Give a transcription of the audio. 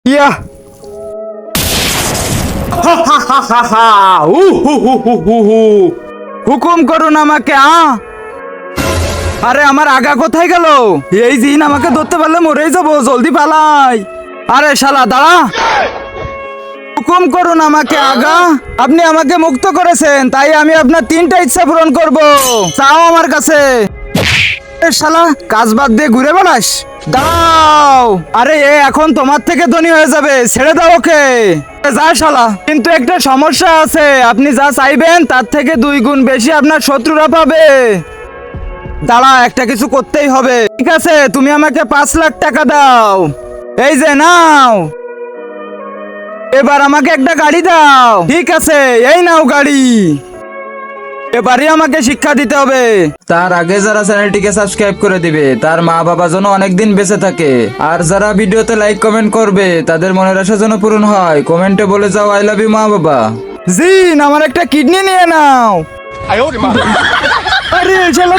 ইয়া হুকুম করুন আমাকে। আরে আমার আগা কোথায় গেল? এই জিন আমাকে ধরতে পারলে মরেই যাবো, জলদি পালাই। আরে শালা দাঁড়া, হুকুম করুন আমাকে আগা। আপনি আমাকে মুক্ত করেছেন, তাই আমি আপনার 3টা ইচ্ছা পূরণ করব। চাও আমার কাছে? এ শালা কাজ বাদ দিয়ে ঘুরে বেড়াস, দাও। আরে এ এখন তোমার থেকে ধনী হয়ে যাবে, ছেড়ে দাও ওকে। যা শালা, কিন্তু একটা সমস্যা আছে, আপনি যা চাইবেন তার থেকে 2 গুণ বেশি আপনার শত্রুরা পাবে। দাঁড়া, একটা কিছু করতেই হবে। ঠিক আছে, তুমি আমাকে 5 লাখ টাকা দাও। এই যে নাও। এবার আমাকে একটা গাড়ি দাও। ঠিক আছে, এই নাও গাড়ি। এবারে আমাকে শিক্ষা দিতে হবে। তার আগে যারা চ্যানেলটিকে সাবস্ক্রাইব করে দিবে, তার মা বাবা যেন অনেকদিন বেঁচে থাকে। আর যারা ভিডিওতে লাইক কমেন্ট করবে, তাদের মনের আশা যেন পূরণ হয়। কমেন্টে বলে যাও আই লাভ ইউ মা বাবা। জিন, আমার একটা কিডনি নিয়ে নাও। আরে শালা